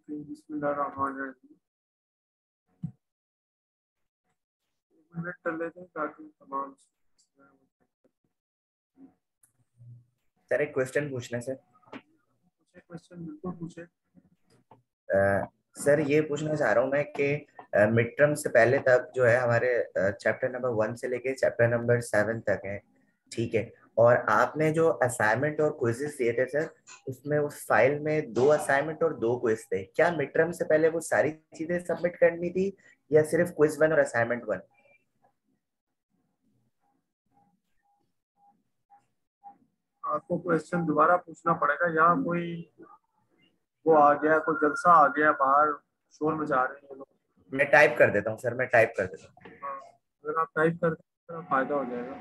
बिस्मिल्लाहिर्रहमानिर्रहीम। मिनट कर लेते हैं ताकि तमाम सर एक क्वेश्चन पूछना है सर। पूछे क्वेश्चन, बिल्कुल पूछे। सर ये पूछना चाह रहा हूँ मैं कि मिड टर्म से पहले तक जो है हमारे चैप्टर नंबर 1 से लेके चैप्टर नंबर 7 तक है, ठीक है। और आपने जो असाइनमेंट और क्विजेस दिए थे सर, उसमें उस फाइल में 2 असाइनमेंट और 2 क्विज थे। क्या मिड टर्म से पहले वो सारी चीजें सबमिट करनी थी या सिर्फ क्विज 1 और असाइनमेंट 1? आपको क्वेश्चन दोबारा पूछना पड़ेगा। यहाँ कोई वो आ गया, कोई जलसा आ गया, बाहर शोर मचा रहे हैं लोग। मैं टाइप कर देता हूँ सर, मैं टाइप कर देता हूँ। हाँ, अगर आप टाइप कर दें तो फायदा हो जाएगा।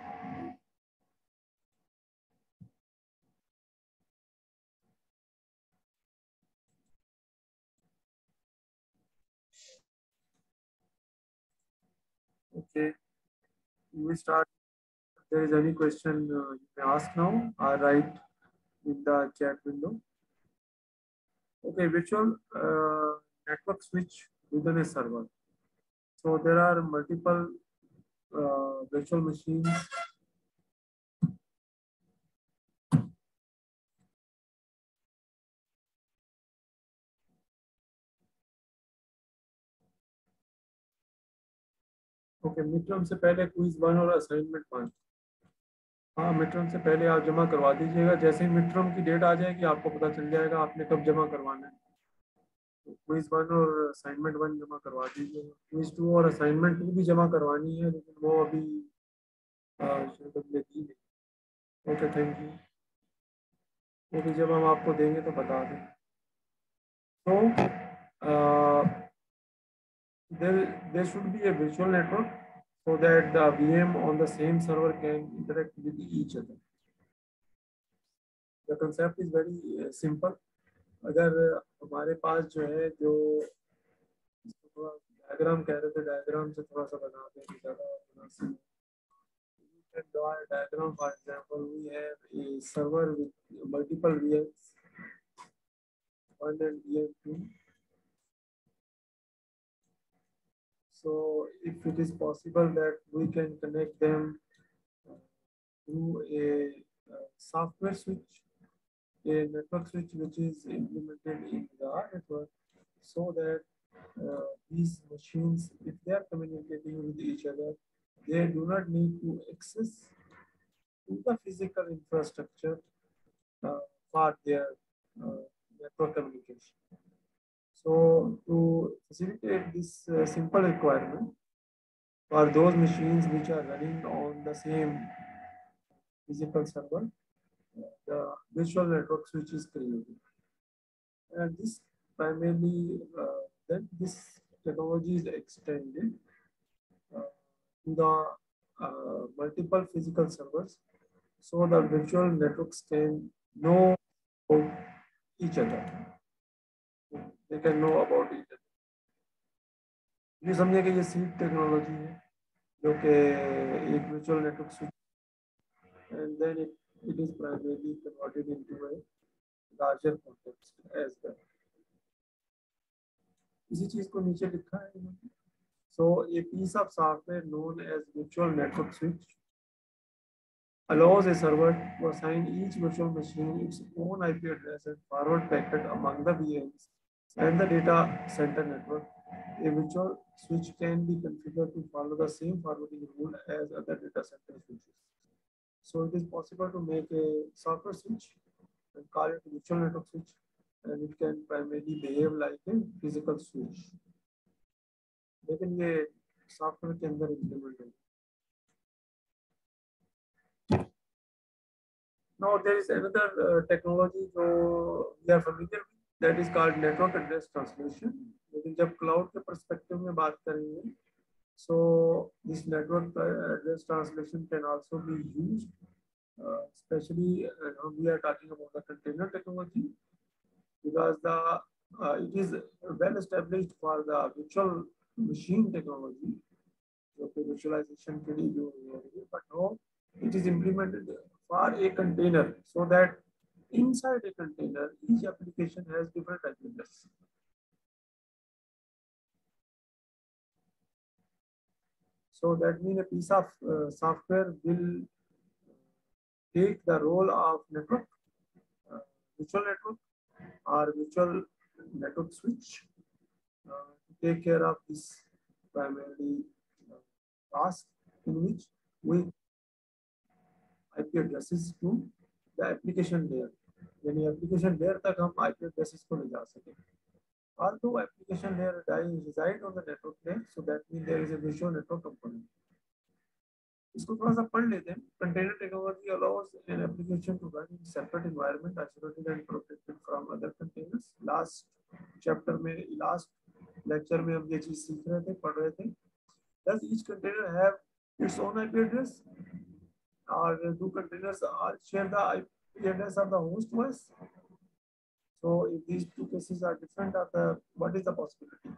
Okay, we start. If there is any question, you may ask now or write in the chat window. Okay, virtual network switch within a server. So there are multiple virtual machines. Okay, mid term से पहले quiz 1 और assignment 1। हाँ, mid term से पहले आप जमा करवा दीजिएगा। जैसे ही मिड टर्म की डेट आ जाएगी आपको पता चल जाएगा आपने कब जमा करवाना है। तो क्विज 1 और असाइनमेंट 1 जमा करवा दीजिएगा। क्विज 2 और असाइनमेंट 2 भी जमा करवानी है, लेकिन वो अभी शायद अगले दी नहीं। Okay, thank you. वो भी जब हम आपको देंगे तो बता दें। तो there should be a virtual network so that the VM on the same server can interact with each other. The concept is very simple. अगर हमारे पास जो है, जो थोड़ा डायग्राम कह रहे थे, डायग्राम से थोड़ा सा बना दें ज़्यादा मुनासिब। You can draw a diagram. For example, we have a server with multiple VMs, 1 and VM2. So if it is possible that we can connect them through a software switch, a network switch which is implemented in the network, so that these machines, if they are communicating with each other, they do not need to access to the physical infrastructure for their uh, network communication. So to facilitate this simple requirement, for those machines which are running on the same physical server, the virtual network switch is created. And this primarily, then this technology is extended to the multiple physical servers, so the virtual networks can know about each other. They can know about each other. ये समझे कि ये seed technology है जो कि एक virtual network switch, and then it is primarily converted into a larger context as well. इसी चीज को नीचे लिखा है। So a piece of software known as virtual network switch allows a server to assign each virtual machine its own IP address and forward packet among the VMs and the data center network. A virtual switch can be configured to follow the same forwarding rule as other data center switches. So it is possible to make a software switch and call it a virtual network switch, and it can primarily behave like a physical switch. लेकिन ये software के अंदर implement है। Now there is another technology जो we are familiar with, that is called network address translation. लेकिन जब cloud के perspective में बात करेंगे, so this network address translation can also be used, especially we are talking about the container technology, because it is well established for the virtual machine technology, जो कि virtualization के लिए use हो रही है, but now it is implemented for a container, so that inside a container each application has different addresses. So that means a piece of software will take the role of network, virtual network or virtual network switch to take care of this primarily task in which we IP addresses to the application layer. यानी application layer तक हम IP addresses को ले जा सकें. Although application layer reside on the network layer, so that means there is a virtual network component. इसको थोड़ा सा पढ़ लेते हैं. Container technology allows an application to run in separate environment, isolated and protected from other containers. Last chapter में, last lecture में हम ये चीज सीख रहे थे, पढ़ रहे थे. Does each container have its own IP address? Or do containers all share the IP address of the host OS? So if these two cases are different, what is the possibility?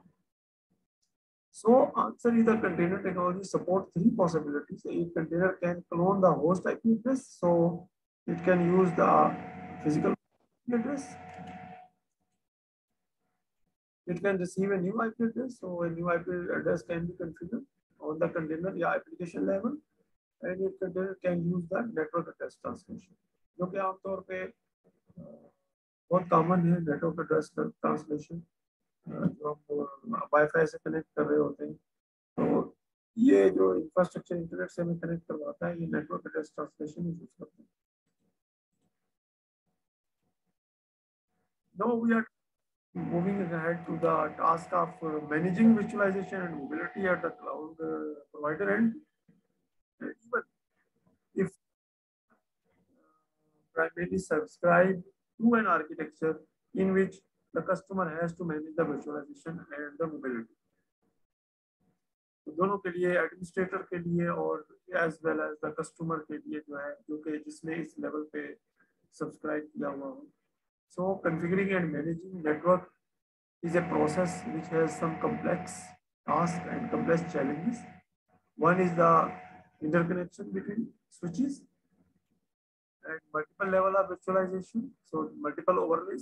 So answer is the container technology support three possibilities. A container can clone the host IP address, so it can use the physical address. It can receive a new IP address, so a new IP address can be configured on the container या application level, and it container can use the network address translation, जो कि आमतौर पे बहुत common है network address translation जो हम wifi से कनेक्ट कर रहे होते हैं. तो ये जो इंफ्रास्ट्रक्चर इंटरनेट से हमें कनेक्ट करवाता है, ये नेटवर्क एड्रेस ट्रांसलेशन यूज करते हैं. Now we are moving ahead to the task of managing virtualization and mobility at the cloud provider end. Even if primarily subscribe to an architecture in which the customer has to manage the virtualization and the mobility. तो दोनों के लिए, administrator के लिए और as well as the customer के लिए जो है, जो कि जिसने इस लेवल पे सब्सक्राइब किया हुआ हो. So configuring and managing network is a process which has some complex tasks and complex challenges. One is the interconnection between switches and multiple level of virtualization, so multiple overlay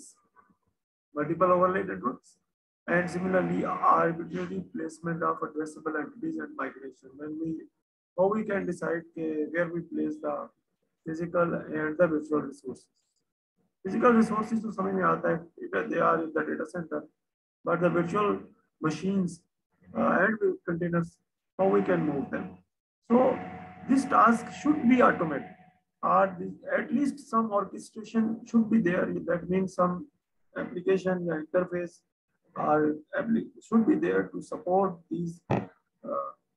networks, and similarly arbitrary placement of addressable entities and migration. How we can decide where we place the physical and the virtual resources. Physical resources to समझ में आता है, they are in the data center, but the virtual machines and containers, how we can move them. So this task should be automated, or at least some orchestration should be there. That means some application interface should be there to support these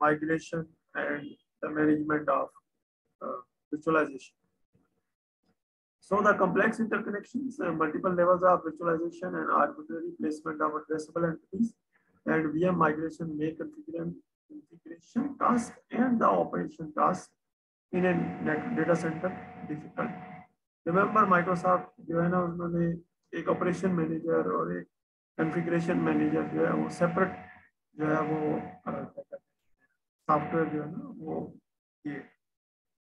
migration and the management of virtualization. So the complex interconnections, multiple levels of virtualization and arbitrary placement of addressable entities and VM migration make configuration task and the operation task in a data center difficult. Remember Microsoft जो है ना, उन्होंने एक operation manager और एक configuration manager जो है वो सेपरेट जो है वो सॉफ्टवेयर जो है ना वो ये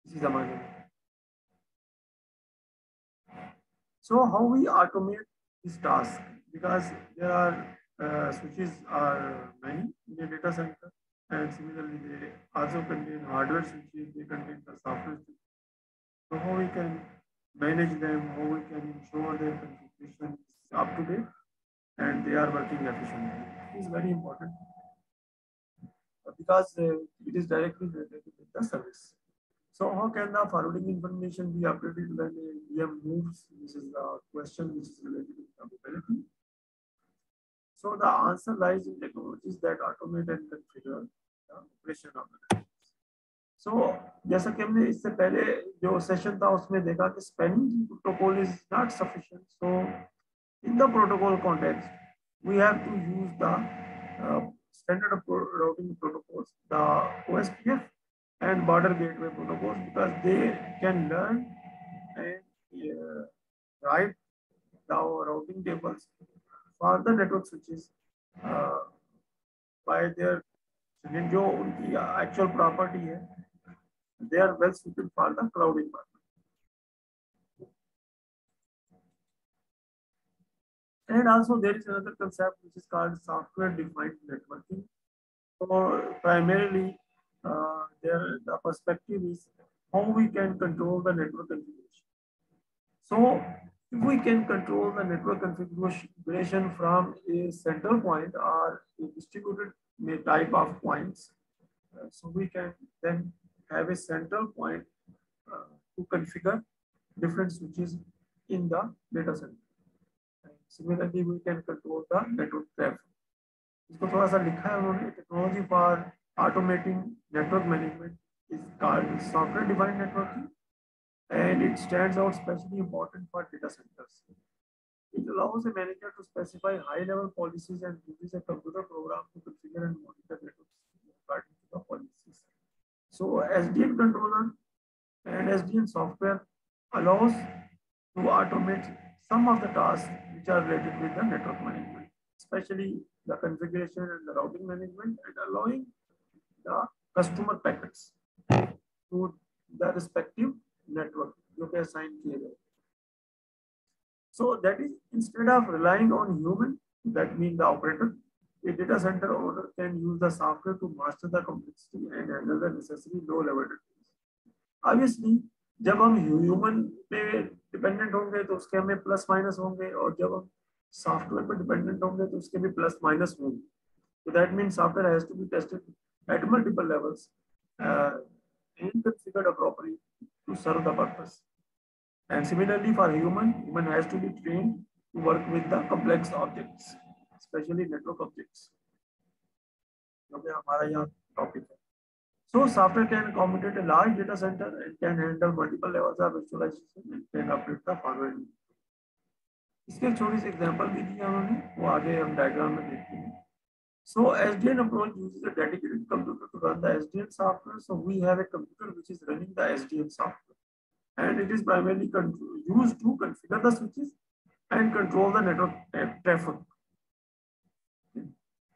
इसी जमाने में. So how we automate this task? Because there are switches are many in the data center, and similarly they also contain hardware switches, they contain the software switches. So how we can manage them, how we can ensure their configuration is up to date and they are working efficiently. It is very important because it is directly related with the service. So how can the forwarding information be updated when a VM moves? This is the question which is related to the mobility. So the answer lies in technologies that automate and configure the operation of the network. So जैसा कि हमने इससे पहले जो session था उसमें देखा कि spanning protocol is not sufficient. So in the protocol context, we have to use the standard routing protocols, the OSPF and border gateway protocols, because they can learn and write the routing tables for the network switches by their जो उनकी actual property है, they are well suited for the cloud environment. And also there is another concept which is called software defined networking. So primarily the perspective is how we can control the network configuration. So if we can control the network configuration from a central point or a distributed type of points, so we can then have a central point to configure different switches in the data center. And similarly, we can control the network traffic. इसको थोड़ा सा लिखा है उन्होंने, technology for automating network management is called software defined networking and it stands out especially important for data centers. It allows a manager to specify high-level policies and uses a computer program to configure and monitor networks according to the policies. So SDN controller and SDN software allows to automate some of the tasks which are related with the network management, especially the configuration and the routing management, and allowing the customer packets to the respective network जो कि assign किए गए. So that is, instead of relying on human, that means the operator, a data center owner can use the software to master the complexity and handle the necessary low-level details. Obviously, जब हम human पे dependent होंगे तो उसके हमें plus minus होंगे, और जब हम software पे dependent होंगे तो उसके भी plus minus होंगे. So that means software has to be tested at multiple levels and configured appropriately to serve the purpose. And similarly for human has to be trained to work with the complex objects, especially network objects. Okay, हमारा यहाँ topic है. So software can accommodate a large data center and can handle multiple levels of virtualization and can update the forwarding. इसके एक छोटी सी example भी दिया उन्होंने, वो आगे हम डायग्राम में देखते हैं. So SDN approach uses a dedicated computer to run the SDN software. So we have a computer which is running the SDN software, and it is primarily used to configure the switches and control the network traffic.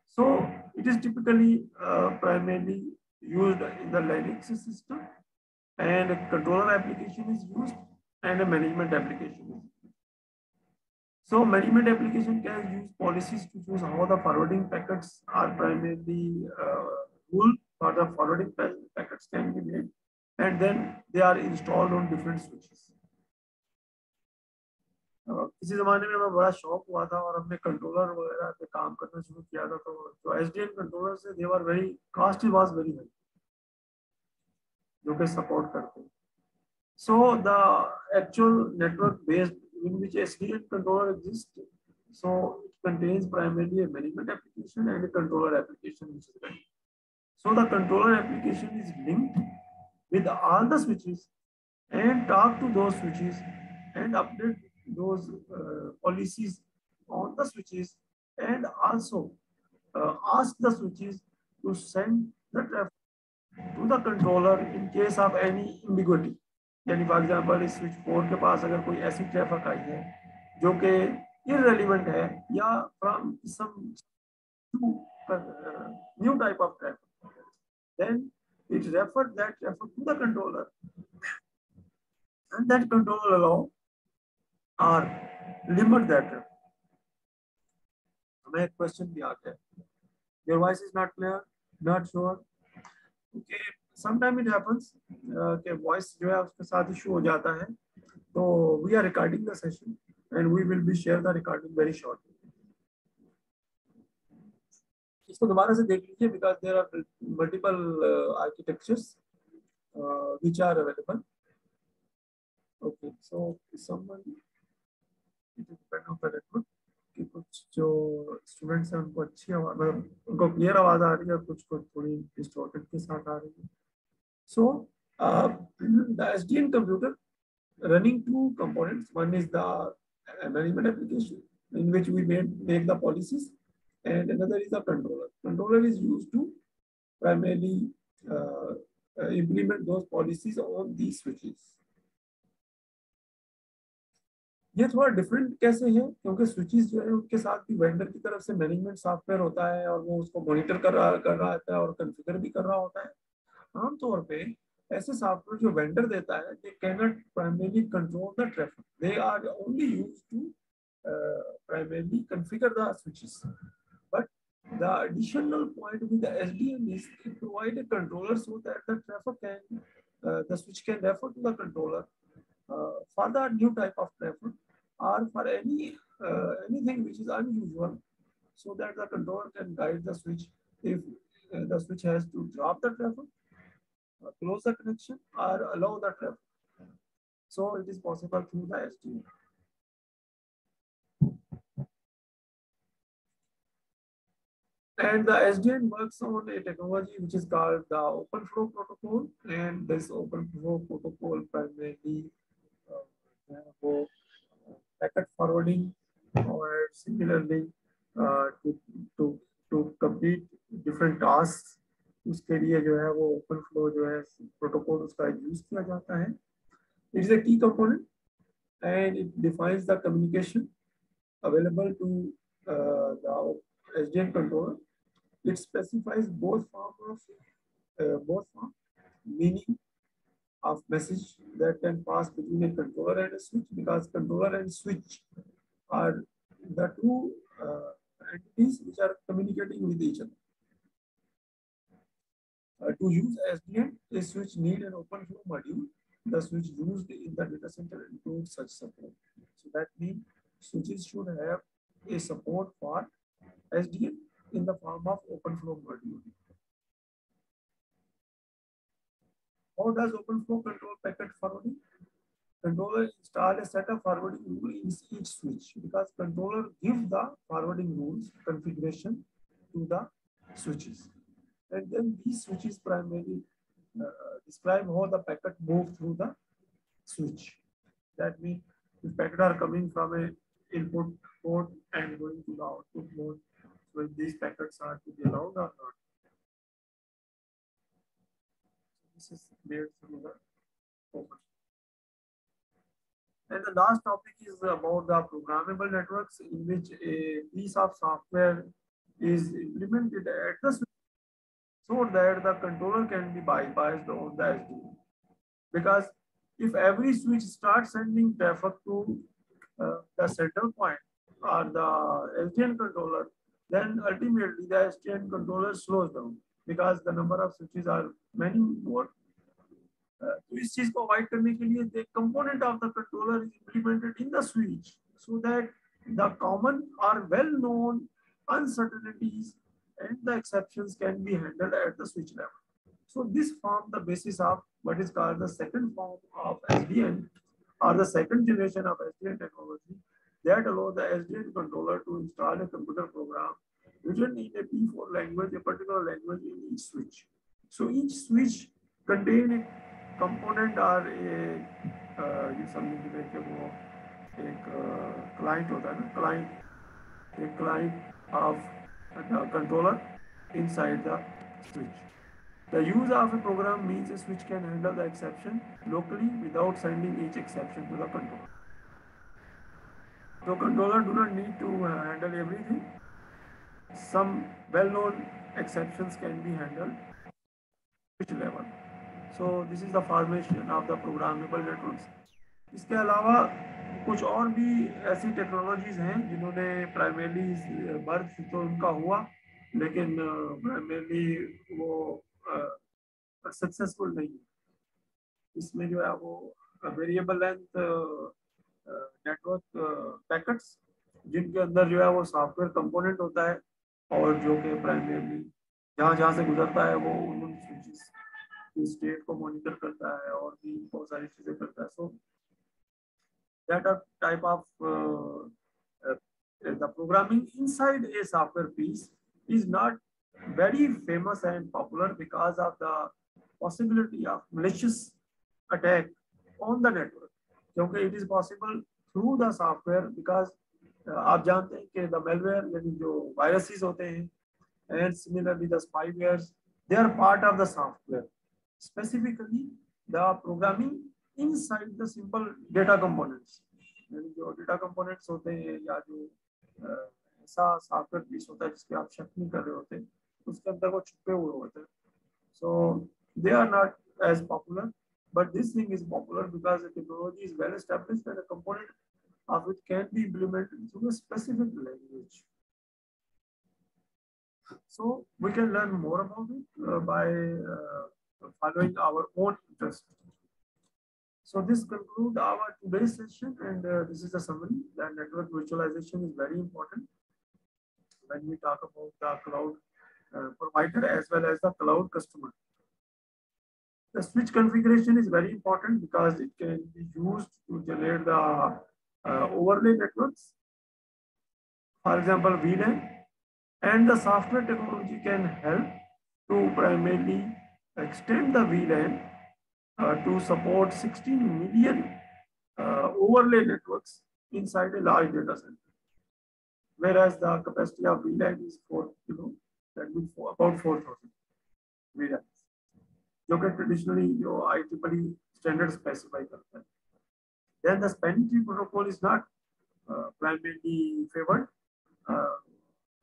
So it is typically primarily used in the Linux system, and a controller application is used, and a management application is used. So management application can use policies to choose how the forwarding packets are primarily ruled, or the forwarding packets can be made, and then they are installed on different switches. इसी जमाने में हमें बड़ा शौक हुआ था और हमने कंट्रोलर वगैरह पे काम करना शुरू किया था, तो जो एसडीएन कंट्रोलर से they were very cost was very high, जो कि सपोर्ट करते हैं. So the actual network based in which SDN controller exists, so it contains primarily a management application and a controller application which is running. So the controller application is linked with all the switches and talk to those switches and update those policies on the switches, and also ask the switches to send the traffic to the controller in case of any ambiguity. यानी for example इस switch 4 के पास अगर कोई ऐसी traffic I है जो कि irrelevant है या from some new type of traffic, then it refer that traffic to the controller, and that controller allow और लिमिट दैट ट्रैफिक. हमें एक क्वेश्चन भी आता है, your voice is not clear, not sure. Okay, sometime it happens कि voice जो है उसके साथ इशू हो जाता है, तो we are recording the session and we will be share the recording very shortly. इसको दोबारा से देख लीजिए, because there are multiple architectures which are available. Okay, so someone it depend on the network कि कुछ जो स्टूडेंट्स हैं उनको अच्छी आवाज, मतलब उनको क्लियर आवाज आ रही है, और कुछ को थोड़ी डिस्टॉर्टेड के साथ आ रही है. So the SDN computer running two components. One is the management application in which we make the policies, and another is the controller. Controller is used to primarily implement those policies on these switches. ये थोड़ा different कैसे है, क्योंकि switches जो है उनके साथ भी वेंडर की तरफ से मैनेजमेंट सॉफ्टवेयर होता है, और वो उसको मॉनिटर कर रहा होता है और कॉन्फ़िगर भी कर रहा होता है. आमतौर पे ऐसे सॉफ्टवेयर जो वेंडर देता है, they can not primarily control the traffic, they are only used to primarily configure the switches. But The additional point with the SDN is to provide a controller so that the traffic can, the switch can refer to the controller for the new type of traffic or for anything which is unusual, so that the controller can guide the switch if the switch has to drop the traffic, close the connection, or allow the traffic. So it is possible through the SDN. And the SDN works on a technology which is called the OpenFlow protocol. And this OpenFlow protocol primarily for packet forwarding, or similarly to to to complete different tasks. उसके लिए जो है वो open flow जो है protocol उसका use किया जाता है. It is a key component and it defines the communication available to the SDN controller. It specifies both form meaning of message that can pass between a controller and a switch, because controller and switch are the two entities which are communicating with each other. To use SDN, a switch need an open flow module. The switch used in the data center includes such support. So that means switches should have a support for SDN in the form of open flow module. How does OpenFlow control packet forwarding? Controller install a set of forwarding rule in each switch, because controller gives the forwarding rules configuration to the switches. And then these switches primarily describe how the packet move through the switch. That means if packet are coming from a input port and going to the output mode, so these packets are to be allowed or not. This is made through the open. And the last topic is about the programmable networks, in which a piece of software is implemented at the switch so that the controller can be bypassed on the SDN. Because if every switch starts sending traffic to the central point or the SDN controller, then ultimately the SDN controller slows down, because the number of switches are many more. तो इस चीज को avoid करने के लिए the component of the controller is implemented in the switch, so that the common or well known uncertainties and the exceptions can be handled at the switch level. So this forms the basis of what is called the second form of SDN, or the second generation of SDN technology, that allows the SDN controller to install a computer program written in a P4 language, a particular language in each switch. So each switch contains a component or ये समझ लीजिए कि वो एक client होता है ना, client of the controller inside the switch. The use of a program means a switch can handle the exception locally without sending each exception to the controller. So controller do not need to handle everything. Some well-known exceptions can be handled at switch level. So this is the formation of the programmable networks. इसके अलावा कुछ और भी ऐसी technologies हैं जिन्होंने primarily birth तो उनका हुआ, लेकिन प्राइमरली वो सक्सेसफुल नहीं है. इसमें जो है वो वेरिएबल लेंथ नेटवर्क पैकेट्स, जिनके अंदर जो है वो सॉफ्टवेयर कंपोनेंट होता है, और जो कि प्राइमरली जहाँ से गुजरता है वो उन स्विचेस की स्टेट को मॉनिटर करता है और भी बहुत सारी चीजें करता है. So that are type of the programming inside a software piece is not very famous and popular because of the possibility of malicious attack on the network. क्योंकि it is possible through the software, because आप जानते हैं कि the malware यानी जो viruses होते हैं, and similarly the spywares, they are part of the software. Specifically the programming inside the simple data components, यानी जो data components होते हैं या जो ऐसा सॉफ्टवेयर पीस होता है जिसके आप शक नहीं कर रहे होते, उसके अंदर वो छुपे हुए होते हैं. So they are not as popular, but this thing is popular because the technology is well established and a component of it can be implemented through a specific language. So we can learn more about it by following our own interest. So this concludes our today's session, and this is a summary that network virtualization is very important when we talk about the cloud provider as well as the cloud customer. The switch configuration is very important because it can be used to generate the overlay networks. For example, VLAN, and the software technology can help to primarily extend the VLAN to support 16 million overlay networks inside a large data center. Whereas the capacity of VLAN is that means about 4,000 VLANs. जो कि traditionally जो IEEE standard specify करता है. Then the spanning tree protocol is not primarily favored.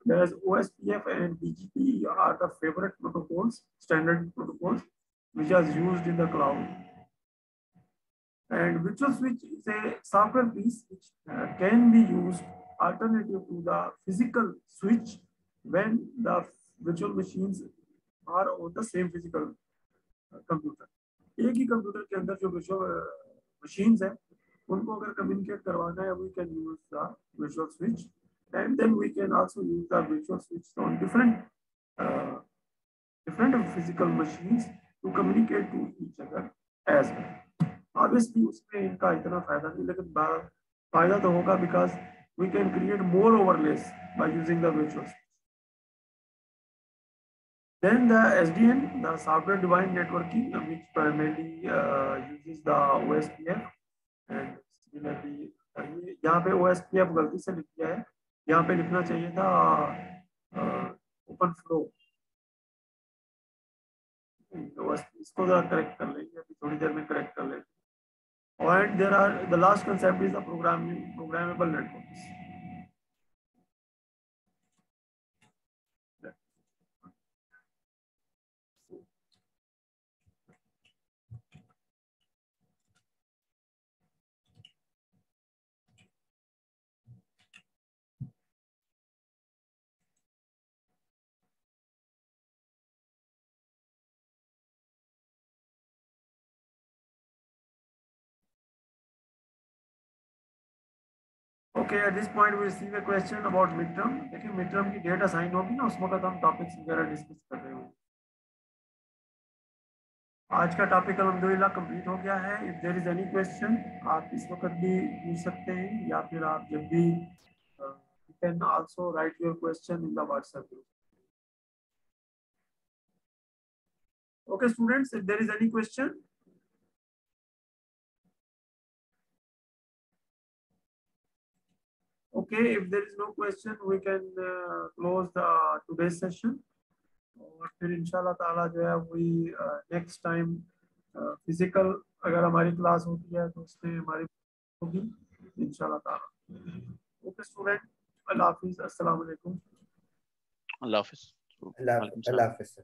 Whereas OSPF and BGP are the favorite protocols, standard protocols, which are used in the cloud. And virtual switch is a software piece which can be used alternative to the physical switch when the virtual machines are on the same physical computer. एक ही computer के अंदर जो virtual machines है, उनको अगर communicate करवाना है, we can use the virtual switch, and then we can also use the virtual switch on different physical machines to communicate to each other as well. Obviously, उसमें इनका इतना फायदा नहीं, लेकिन फायदा तो होगा because we can create more overlays by using the virtual switch. Then the SDN, the software defined networking, which primarily uses the OSPF, and similarly यहाँ पे OSPF गलती से लिख दिया है, यहाँ पे लिखना चाहिए था ओपन फ्लो. इसको जरा करेक्ट कर लेंगे, अभी थोड़ी देर में करेक्ट कर लेंगे. And there are the last concept is the programmable networks. Okay, at this point we receive a question about midterm. देखिए midterm की डेट असाइन होगी ना, उस वक्त हम टॉपिक्स वगैरह डिस्कस कर रहे होंगे. आज का टॉपिक अल्हम्दुलिल्लाह कंप्लीट हो गया है. If there is any question आप इस वक्त भी पूछ सकते हैं, या फिर आप जब भी you can also right your question in the WhatsApp group. Okay students, if there is any question. Okay, if there is no question, we can close the today's session. और फिर इंशाल्लाह ताला जो है वही नेक्स्ट टाइम फिजिकल अगर हमारी class होती है तो उसमें हमारी होगी इंशाल्लाह ताला. ओके स्टूडेंट, अल्लाह हाफिज, अस्सलाम वालेकुम. अल्लाह हाफिज. अल्लाह हाफिज.